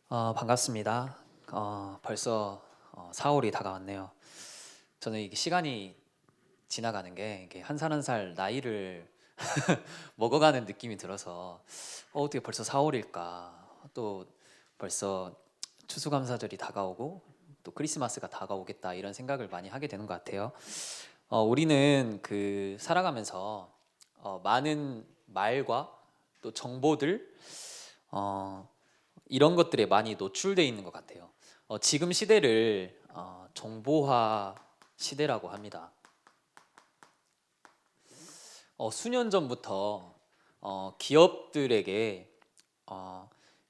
반갑습니다. 벌써 4월이 다가왔네요. 저는 이게 시간이 지나가는 게 이게 한 살 한 살 나이를 먹어가는 느낌이 들어서 어떻게 벌써 4월일까? 또 벌써 추수감사절이 다가오고 또 크리스마스가 다가오겠다 이런 생각을 많이 하게 되는 것 같아요. 우리는 살아가면서 많은 말과 또 정보들 어, 이런 것들에 많이 노출돼 있는 것 같아요. 지금 시대를 정보화 시대라고 합니다. 수년 전부터 기업들에게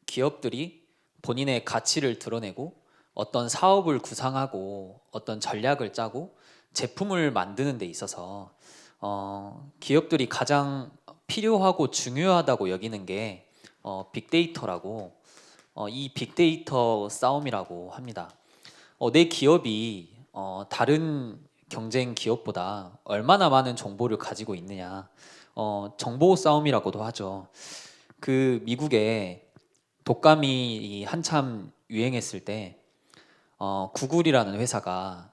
기업들이 본인의 가치를 드러내고 어떤 사업을 구상하고 어떤 전략을 짜고 제품을 만드는 데 있어서 기업들이 가장 필요하고 중요하다고 여기는 게 빅데이터라고 이 빅데이터 싸움이라고 합니다. 내 기업이 다른 경쟁 기업보다 얼마나 많은 정보를 가지고 있느냐, 정보 싸움이라고도 하죠. 미국에 독감이 한참 유행했을 때 구글이라는 회사가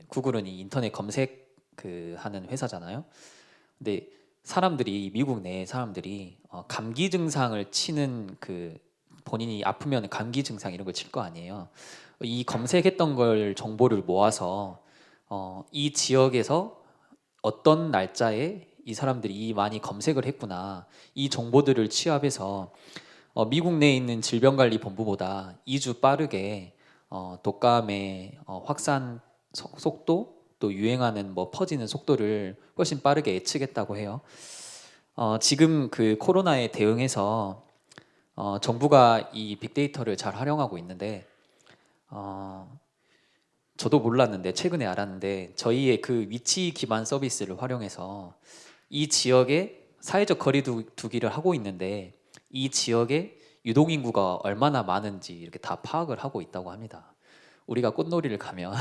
구글은 이 인터넷 검색 하는 회사잖아요. 근데 미국 내 사람들이 감기 증상을 치는 본인이 아프면 감기 증상 이런 걸 칠 거 아니에요. 이 검색했던 걸 정보를 모아서 이 지역에서 어떤 날짜에 이 사람들이 많이 검색을 했구나. 이 정보들을 취합해서 미국 내에 있는 질병관리본부보다 2주 빠르게 독감의 확산 속도 또 유행하는 퍼지는 속도를 훨씬 빠르게 예측했다고 해요. 지금 코로나에 대응해서 정부가 이 빅데이터를 잘 활용하고 있는데 어, 저도 몰랐는데 최근에 알았는데 저희의 위치 기반 서비스를 활용해서 이 지역에 사회적 거리두기를 하고 있는데 이 지역에 유동인구가 얼마나 많은지 이렇게 다 파악을 하고 있다고 합니다. 우리가 꽃놀이를 가면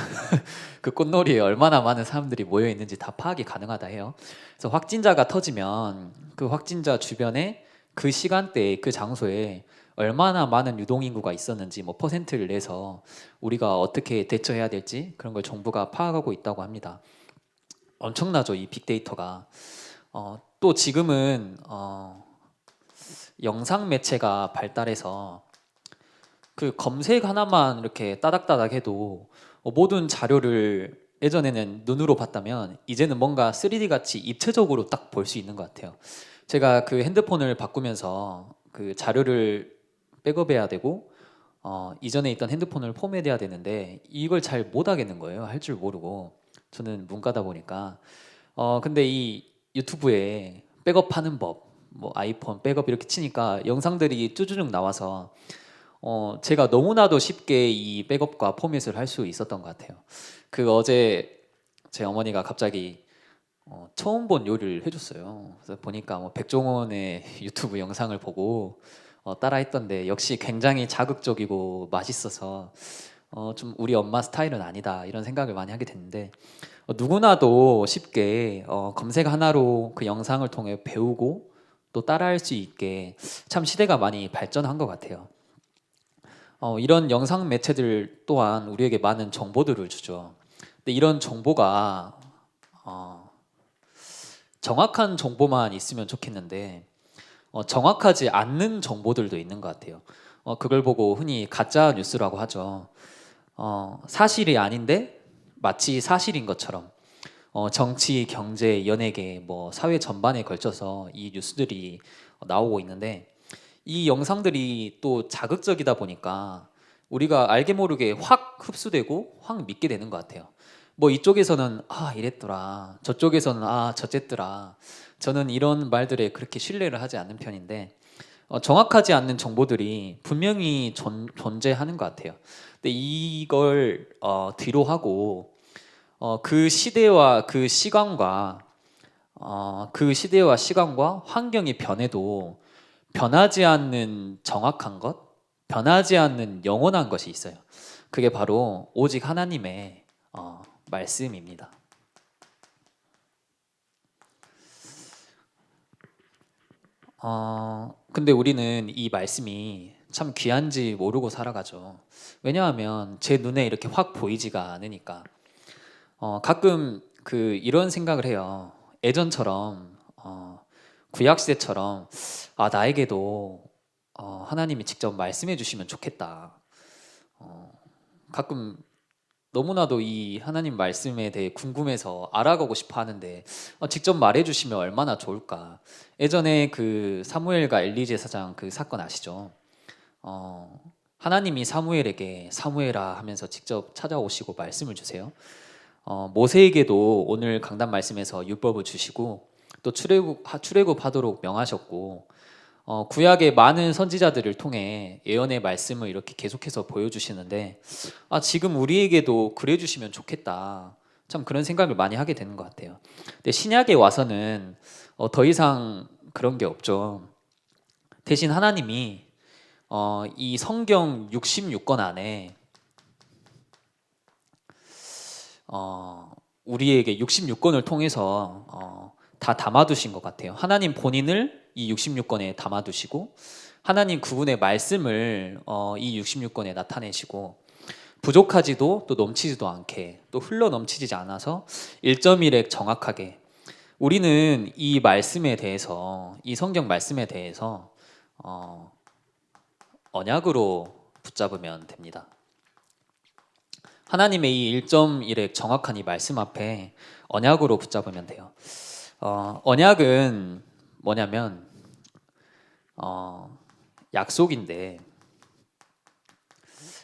그 꽃놀이에 얼마나 많은 사람들이 모여 있는지 다 파악이 가능하다 해요. 그래서 확진자가 터지면 그 확진자 주변에 그 시간대에 그 장소에 얼마나 많은 유동인구가 있었는지 퍼센트를 내서 우리가 어떻게 대처해야 될지 그런 걸 정부가 파악하고 있다고 합니다. 엄청나죠, 이 빅데이터가. 또 지금은 영상 매체가 발달해서 검색 하나만 이렇게 따닥따닥 해도 모든 자료를 예전에는 눈으로 봤다면 이제는 뭔가 3D 같이 입체적으로 딱 볼 수 있는 것 같아요. 제가 핸드폰을 바꾸면서 자료를 백업해야 되고 이전에 있던 핸드폰을 포맷해야 되는데 이걸 잘 못하겠는 거예요. 할 줄 모르고. 저는 문과다 보니까. 근데 이 유튜브에 백업하는 법, 아이폰 백업 이렇게 치니까 영상들이 쭈쭈쭉 나와서 제가 너무나도 쉽게 이 백업과 포맷을 할 수 있었던 것 같아요. 어제 제 어머니가 갑자기 처음 본 요리를 해줬어요. 그래서 보니까 백종원의 유튜브 영상을 보고 따라했던데 역시 굉장히 자극적이고 맛있어서 좀 우리 엄마 스타일은 아니다 이런 생각을 많이 하게 됐는데 누구나도 쉽게 검색 하나로 그 영상을 통해 배우고 또 따라할 수 있게 참 시대가 많이 발전한 것 같아요. 이런 영상 매체들 또한 우리에게 많은 정보들을 주죠. 근데 이런 정보가 어, 정확한 정보만 있으면 좋겠는데 정확하지 않는 정보들도 있는 것 같아요. 그걸 보고 흔히 가짜 뉴스라고 하죠. 사실이 아닌데 마치 사실인 것처럼 정치, 경제, 연예계, 사회 전반에 걸쳐서 이 뉴스들이 나오고 있는데 이 영상들이 또 자극적이다 보니까 우리가 알게 모르게 확 흡수되고 확 믿게 되는 것 같아요. 이쪽에서는 이랬더라, 저쪽에서는 저쨌더라. 저는 이런 말들에 그렇게 신뢰를 하지 않는 편인데 정확하지 않는 정보들이 분명히 존재하는 것 같아요. 근데 이걸 뒤로 하고 그 시대와 시간과 환경이 변해도 변하지 않는 정확한 것, 변하지 않는 영원한 것이 있어요. 그게 바로 오직 하나님의 말씀입니다. 근데 우리는 이 말씀이 참 귀한지 모르고 살아가죠. 왜냐하면 제 눈에 이렇게 확 보이지가 않으니까. 가끔 이런 생각을 해요. 예전처럼 구약 시대처럼 나에게도 하나님이 직접 말씀해 주시면 좋겠다. 가끔 너무나도 이 하나님 말씀에 대해 궁금해서 알아가고 싶어 하는데 직접 말해 주시면 얼마나 좋을까. 예전에 사무엘과 엘리 제사장 사건 아시죠? 하나님이 사무엘에게 사무엘아 하면서 직접 찾아오시고 말씀을 주세요. 모세에게도 오늘 강단 말씀에서 율법을 주시고 또 출애굽하도록 명하셨고 구약의 많은 선지자들을 통해 예언의 말씀을 이렇게 계속해서 보여주시는데 지금 우리에게도 그래 주시면 좋겠다. 참 그런 생각을 많이 하게 되는 것 같아요. 근데 신약에 와서는 더 이상 그런 게 없죠. 대신 하나님이 이 성경 66권 안에 우리에게 66권을 통해서 다 담아두신 것 같아요. 하나님 본인을 이 66권에 담아두시고 하나님 그분의 말씀을 이 66권에 나타내시고 부족하지도 또 넘치지도 않게 또 흘러 넘치지 않아서 1.1획 정확하게 우리는 이 말씀에 대해서 이 성경 말씀에 대해서 언약으로 붙잡으면 됩니다. 하나님의 이 1.1획 정확한 이 말씀 앞에 언약으로 붙잡으면 돼요. 언약은 뭐냐면 약속인데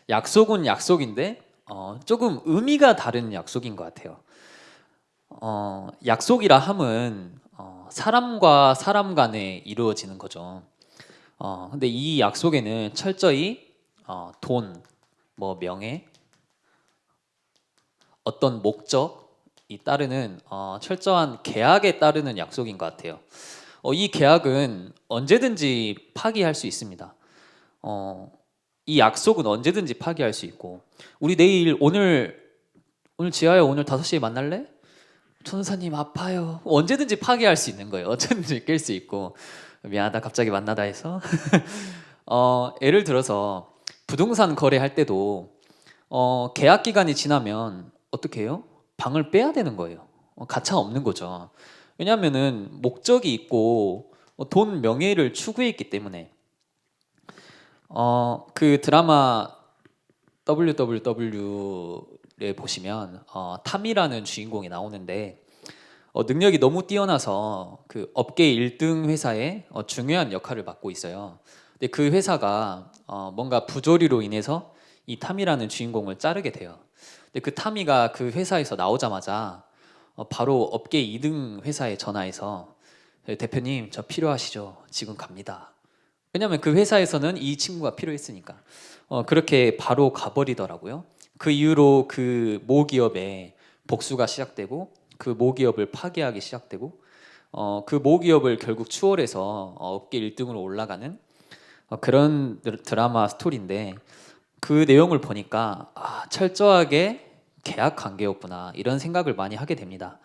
약속은 약속인데 조금 의미가 다른 약속인 것 같아요. 약속이라 함은 사람과 사람 간에 이루어지는 거죠. 근데 이 약속에는 철저히 돈, 명예, 어떤 목적이 따르는 철저한 계약에 따르는 약속인 것 같아요. 이 계약은 언제든지 파기할 수 있습니다. 이 약속은 언제든지 파기할 수 있고 우리 내일 오늘 지하야 오늘 5시에 만날래? 천사님 아파요. 언제든지 파기할 수 있는 거예요. 언제든지 깰 수 있고 미안하다 갑자기 만나다 해서 예를 들어서 부동산 거래할 때도 계약 기간이 지나면 어떻게 해요? 방을 빼야 되는 거예요. 가차 없는 거죠. 왜냐하면은 목적이 있고 돈 명예를 추구했기 때문에 그 드라마 WWW에 보시면 탐이라는 주인공이 나오는데 능력이 너무 뛰어나서 그 업계 1등 회사에 중요한 역할을 맡고 있어요. 근데 그 회사가 뭔가 부조리로 인해서 이 탐이라는 주인공을 자르게 돼요. 근데 그 탐이가 그 회사에서 나오자마자 바로 업계 2등 회사에 전화해서 대표님 저 필요하시죠? 지금 갑니다. 왜냐하면 그 회사에서는 이 친구가 필요했으니까 그렇게 바로 가버리더라고요. 그 이후로 그 모기업에 복수가 시작되고 그 모기업을 파괴하기 시작되고 그 모기업을 결국 추월해서 업계 1등으로 올라가는 그런 드라마 스토리인데 그 내용을 보니까 철저하게 계약 관계였구나 이런 생각을 많이 하게 됩니다.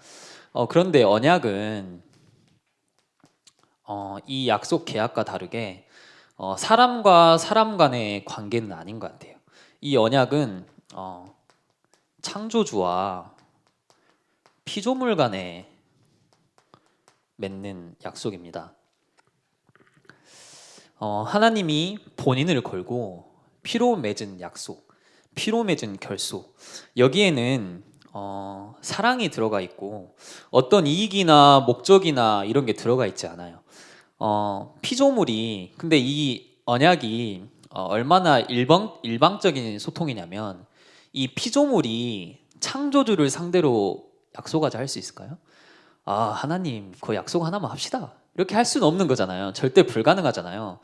그런데 언약은 이 약속 계약과 다르게 사람과 사람 간의 관계는 아닌 것 같아요. 이 언약은 창조주와 피조물 간에 맺는 약속입니다. 하나님이 본인을 걸고 피로 맺은 약속, 피로 맺은 결속 여기에는 사랑이 들어가 있고 어떤 이익이나 목적이나 이런 게 들어가 있지 않아요. 피조물이 근데 이 언약이 얼마나 일방적인 소통이냐면 이 피조물이 창조주를 상대로 약속하자 할 수 있을까요? 하나님 그 약속 하나만 합시다 이렇게 할 수는 없는 거잖아요. 절대 불가능하잖아요.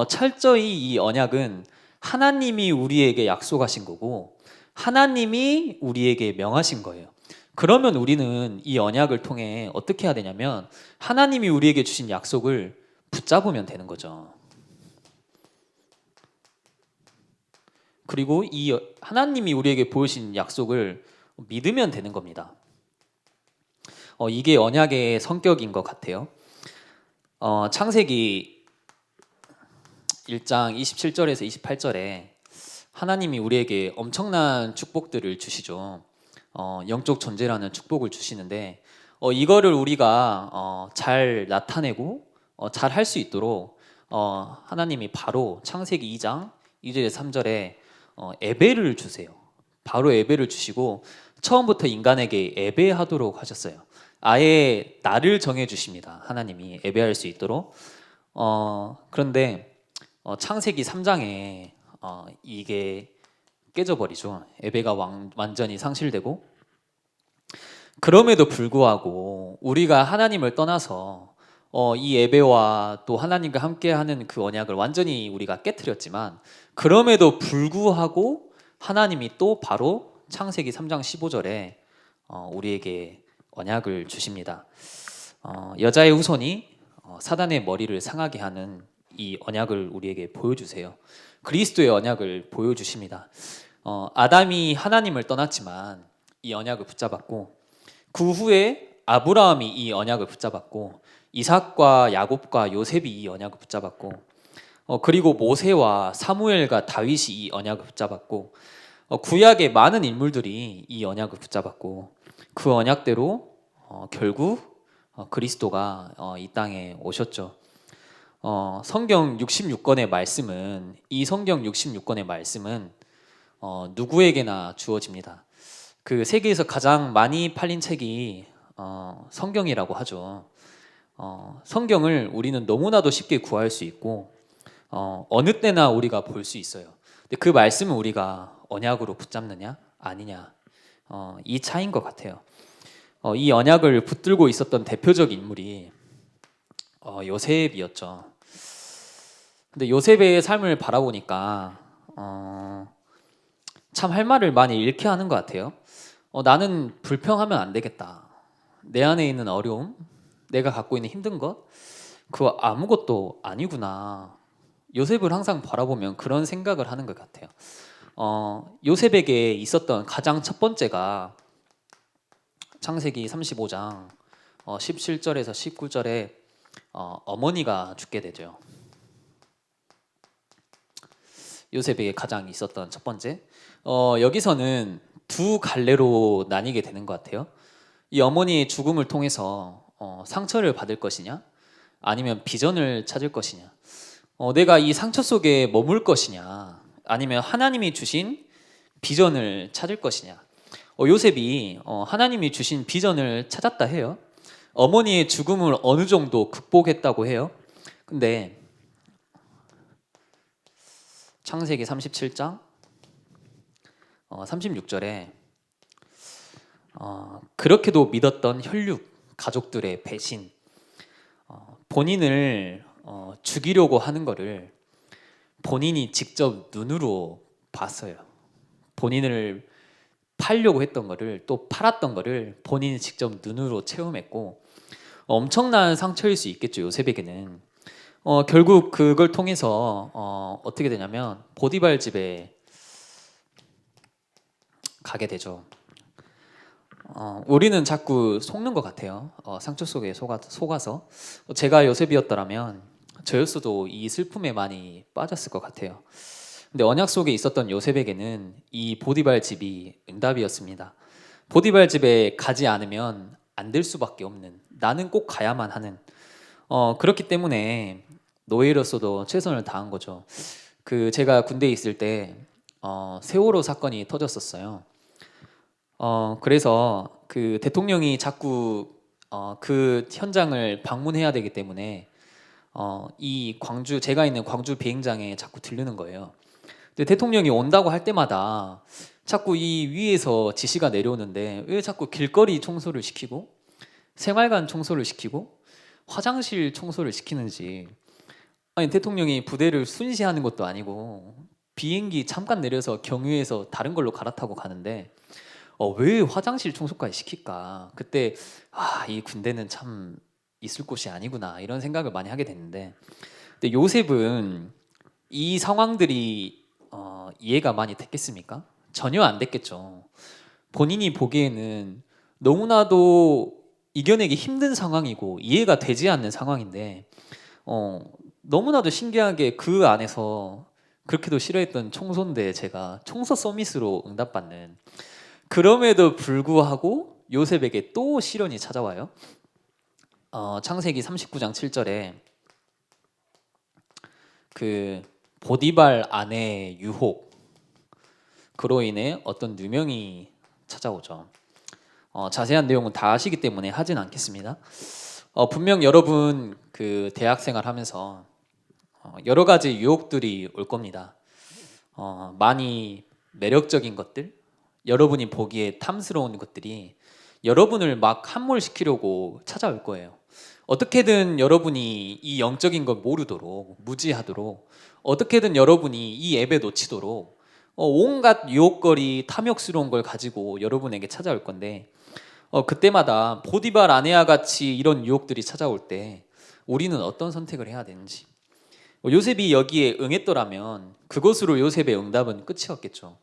철저히 이 언약은 하나님이 우리에게 약속하신 거고 하나님이 우리에게 명하신 거예요. 그러면 우리는 이 언약을 통해 어떻게 해야 되냐면 하나님이 우리에게 주신 약속을 붙잡으면 되는 거죠. 그리고 이 하나님이 우리에게 보여주신 약속을 믿으면 되는 겁니다. 이게 언약의 성격인 것 같아요. 창세기 1장 27절에서 28절에 하나님이 우리에게 엄청난 축복들을 주시죠. 영적 존재라는 축복을 주시는데 이거를 우리가 잘 나타내고 잘 할 수 있도록 하나님이 바로 창세기 2장 2절에 3절에 예배를 주세요. 바로 예배를 주시고 처음부터 인간에게 예배하도록 하셨어요. 아예 날을 정해 주십니다. 하나님이 예배할 수 있도록. 그런데 창세기 3장에 이게 깨져버리죠. 예배가 완전히 상실되고, 그럼에도 불구하고 우리가 하나님을 떠나서 이 예배와 또 하나님과 함께하는 그 언약을 완전히 우리가 깨트렸지만, 그럼에도 불구하고 하나님이 또 바로 창세기 3장 15절에 우리에게 언약을 주십니다. 여자의 후손이 사단의 머리를 상하게 하는 이 언약을 우리에게 보여주세요. 그리스도의 언약을 보여주십니다. 아담이 하나님을 떠났지만 이 언약을 붙잡았고, 그 후에 아브라함이 이 언약을 붙잡았고, 이삭과 야곱과 요셉이 이 언약을 붙잡았고, 그리고 모세와 사무엘과 다윗이 이 언약을 붙잡았고, 구약의 많은 인물들이 이 언약을 붙잡았고, 그 언약대로 결국 그리스도가 이 땅에 오셨죠. 성경 66권의 말씀은, 이 성경 66권의 말씀은 누구에게나 주어집니다. 그 세계에서 가장 많이 팔린 책이 성경이라고 하죠. 성경을 우리는 너무나도 쉽게 구할 수 있고 어느 때나 우리가 볼 수 있어요. 근데 그 말씀을 우리가 언약으로 붙잡느냐 아니냐, 이 차이인 것 같아요. 이 언약을 붙들고 있었던 대표적 인물이 요셉이었죠. 근데 요셉의 삶을 바라보니까 참 할 말을 많이 잃게 하는 것 같아요. 나는 불평하면 안 되겠다. 내 안에 있는 어려움, 내가 갖고 있는 힘든 것, 그거 아무것도 아니구나. 요셉을 항상 바라보면 그런 생각을 하는 것 같아요. 요셉에게 있었던 가장 첫 번째가 창세기 35장 17절에서 19절에 어머니가 죽게 되죠. 요셉에게 가장 있었던 첫 번째. 여기서는 두 갈래로 나뉘게 되는 것 같아요. 이 어머니의 죽음을 통해서 상처를 받을 것이냐, 아니면 비전을 찾을 것이냐, 내가 이 상처 속에 머물 것이냐, 아니면 하나님이 주신 비전을 찾을 것이냐. 요셉이 하나님이 주신 비전을 찾았다 해요. 어머니의 죽음을 어느 정도 극복했다고 해요. 근데 창세기 37장 36절에 그렇게도 믿었던 혈육 가족들의 배신, 본인을 죽이려고 하는 거를 본인이 직접 눈으로 봤어요. 본인을 팔려고 했던 거를, 또 팔았던 거를 본인이 직접 눈으로 체험했고, 엄청난 상처일 수 있겠죠, 요셉에게는. 결국 그걸 통해서 어떻게 되냐면 보디발 집에 가게 되죠. 우리는 자꾸 속는 것 같아요. 상처 속에 속아서. 제가 요셉이었더라면 저였어도 이 슬픔에 많이 빠졌을 것 같아요. 근데 언약 속에 있었던 요셉에게는 이 보디발 집이 응답이었습니다. 보디발 집에 가지 않으면 안 될 수밖에 없는, 나는 꼭 가야만 하는, 그렇기 때문에 노예로서도 최선을 다한 거죠. 제가 군대에 있을 때 세월호 사건이 터졌었어요. 그래서 그 대통령이 자꾸 그 현장을 방문해야 되기 때문에 이 광주, 제가 있는 광주 비행장에 자꾸 들르는 거예요. 근데 대통령이 온다고 할 때마다 자꾸 이 위에서 지시가 내려오는데 왜 자꾸 길거리 청소를 시키고 생활관 청소를 시키고 화장실 청소를 시키는지. 아니, 대통령이 부대를 순시하는 것도 아니고 비행기 잠깐 내려서 경유해서 다른 걸로 갈아타고 가는데 왜 화장실 청소까지 시킬까? 그때 이 군대는 참 있을 곳이 아니구나, 이런 생각을 많이 하게 됐는데, 근데 요셉은 이 상황들이 이해가 많이 됐겠습니까? 전혀 안 됐겠죠. 본인이 보기에는 너무나도 이겨내기 힘든 상황이고 이해가 되지 않는 상황인데 너무나도 신기하게 그 안에서 그렇게도 싫어했던 청소인데 제가 청소 서밋으로 응답받는, 그럼에도 불구하고 요셉에게 또 시련이 찾아와요. 창세기 39장 7절에 그 보디발 아내의 유혹, 그로 인해 어떤 누명이 찾아오죠. 자세한 내용은 다 아시기 때문에 하진 않겠습니다. 분명 여러분 그 대학생활 하면서 여러 가지 유혹들이 올 겁니다. 많이 매력적인 것들, 여러분이 보기에 탐스러운 것들이 여러분을 막 함몰시키려고 찾아올 거예요. 어떻게든 여러분이 이 영적인 걸 모르도록, 무지하도록, 어떻게든 여러분이 이 앱에 놓치도록 온갖 유혹거리, 탐욕스러운 걸 가지고 여러분에게 찾아올 건데, 그때마다 보디발 아내와 같이 이런 유혹들이 찾아올 때 우리는 어떤 선택을 해야 되는지, 요셉이 여기에 응했더라면 그것으로 요셉의 응답은 끝이었겠죠.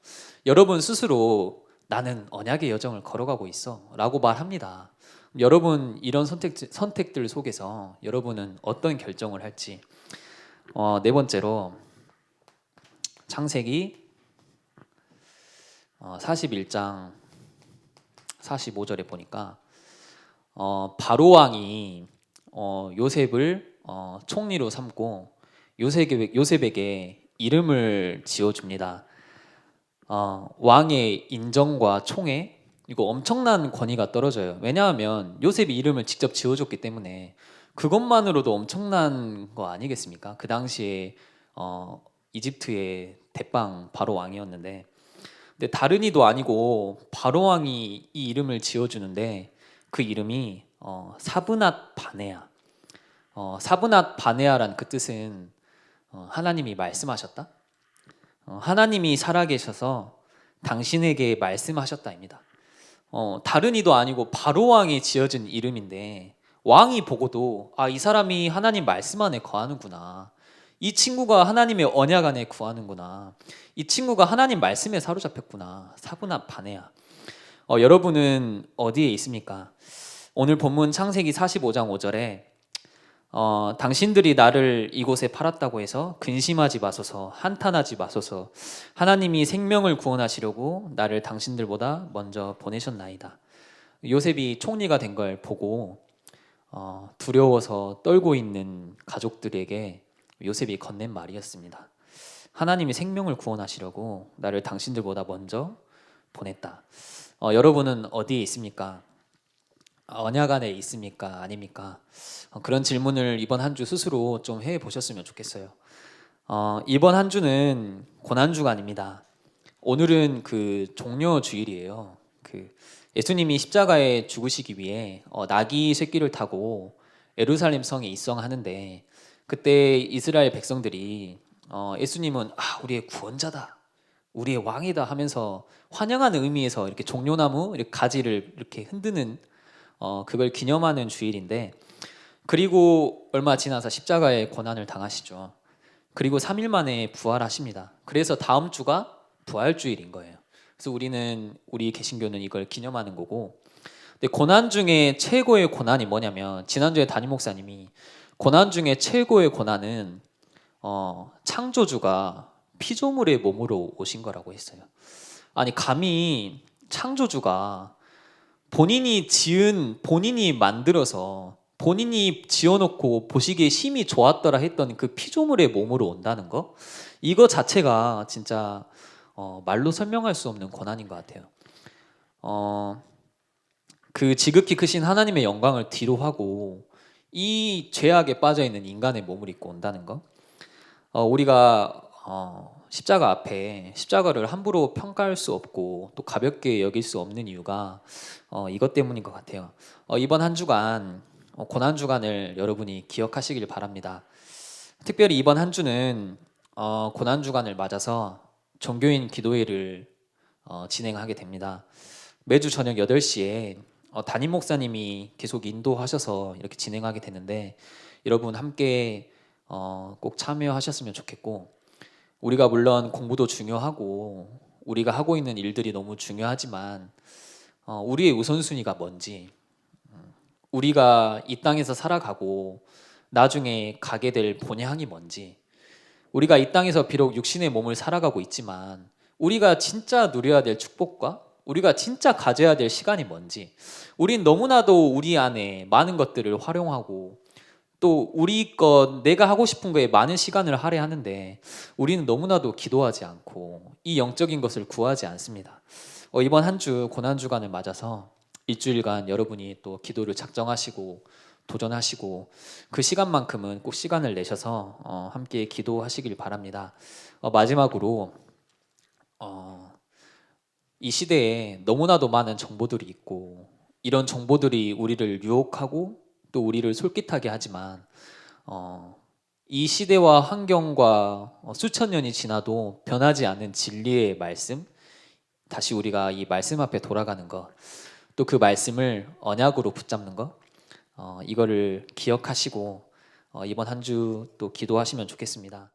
여러분 스스로 나는 언약의 여정을 걸어가고 있어 라고 말합니다. 여러분 이런 선택들 속에서 여러분은 어떤 결정을 할지. 네 번째로 창세기 41장 45절에 보니까 바로 왕이 요셉을 총리로 삼고 요셉에게 이름을 지어줍니다. 왕의 인정과 총애, 이거 엄청난 권위가 떨어져요. 왜냐하면 요셉이 이름을 직접 지어줬기 때문에 그것만으로도 엄청난 거 아니겠습니까? 그 당시에 이집트의 대빵 바로 왕이었는데, 근데 다른 이도 아니고 바로 왕이 이 이름을 지어주는데 그 이름이 사브낫 바네아. 사브낫 바네아란 그 뜻은 하나님이 말씀하셨다. 하나님이 살아계셔서 당신에게 말씀하셨다입니다. 다른 이도 아니고 바로 왕이 지어진 이름인데 왕이 보고도 이 사람이 하나님 말씀 안에 거하는구나. 이 친구가 하나님의 언약 안에 구하는구나. 이 친구가 하나님 말씀에 사로잡혔구나. 사브낫 바네아. 여러분은 어디에 있습니까? 오늘 본문 창세기 45장 5절에 당신들이 나를 이곳에 팔았다고 해서 근심하지 마소서, 한탄하지 마소서. 하나님이 생명을 구원하시려고 나를 당신들보다 먼저 보내셨나이다. 요셉이 총리가 된 걸 보고 두려워서 떨고 있는 가족들에게 요셉이 건넨 말이었습니다. 하나님이 생명을 구원하시려고 나를 당신들보다 먼저 보냈다. 여러분은 어디에 있습니까? 언약 안에 있습니까? 아닙니까? 그런 질문을 이번 한 주 스스로 좀 해보셨으면 좋겠어요. 이번 한 주는 고난주간입니다. 오늘은 그 종려 주일이에요. 그 예수님이 십자가에 죽으시기 위해 나귀 새끼를 타고 예루살렘 성에 입성하는데, 그때 이스라엘 백성들이 예수님은 우리의 구원자다, 우리의 왕이다 하면서 환영하는 의미에서 이렇게 종려나무 이렇게 가지를 이렇게 흔드는 그걸 기념하는 주일인데, 그리고 얼마 지나서 십자가의 고난을 당하시죠. 그리고 3일 만에 부활하십니다. 그래서 다음 주가 부활주일인 거예요. 그래서 우리 개신교는 이걸 기념하는 거고, 근데 고난 중에 최고의 고난이 뭐냐면, 지난주에 담임 목사님이 고난 중에 최고의 고난은 창조주가 피조물의 몸으로 오신 거라고 했어요. 아니 감히 창조주가 본인이 만들어서 본인이 지어놓고 보시기에 심히 좋았더라 했던 그 피조물의 몸으로 온다는 거, 이거 자체가 진짜 말로 설명할 수 없는 고난인 것 같아요. 그 지극히 크신 하나님의 영광을 뒤로 하고 이 죄악에 빠져있는 인간의 몸을 입고 온다는 거, 우리가 십자가 앞에 십자가를 함부로 평가할 수 없고 또 가볍게 여길 수 없는 이유가 이것 때문인 것 같아요. 이번 한 주간 고난 주간을 여러분이 기억하시길 바랍니다. 특별히 이번 한 주는 고난 주간을 맞아서 종교인 기도회를 진행하게 됩니다. 매주 저녁 8시에 담임 목사님이 계속 인도하셔서 이렇게 진행하게 되는데, 여러분 함께 꼭 참여하셨으면 좋겠고, 우리가 물론 공부도 중요하고 우리가 하고 있는 일들이 너무 중요하지만 우리의 우선순위가 뭔지, 우리가 이 땅에서 살아가고 나중에 가게 될 본향이 뭔지, 우리가 이 땅에서 비록 육신의 몸을 살아가고 있지만 우리가 진짜 누려야 될 축복과 우리가 진짜 가져야 될 시간이 뭔지, 우린 너무나도 우리 안에 많은 것들을 활용하고 또 우리 것 내가 하고 싶은 거에 많은 시간을 할애하는데 우리는 너무나도 기도하지 않고 이 영적인 것을 구하지 않습니다. 이번 한 주 고난 주간을 맞아서 일주일간 여러분이 또 기도를 작정하시고 도전하시고 그 시간만큼은 꼭 시간을 내셔서 함께 기도하시길 바랍니다. 마지막으로 이 시대에 너무나도 많은 정보들이 있고 이런 정보들이 우리를 유혹하고 또 우리를 솔깃하게 하지만 이 시대와 환경과 수천 년이 지나도 변하지 않는 진리의 말씀, 다시 우리가 이 말씀 앞에 돌아가는 것, 또 그 말씀을 언약으로 붙잡는 것, 이거를 기억하시고 이번 한 주 또 기도하시면 좋겠습니다.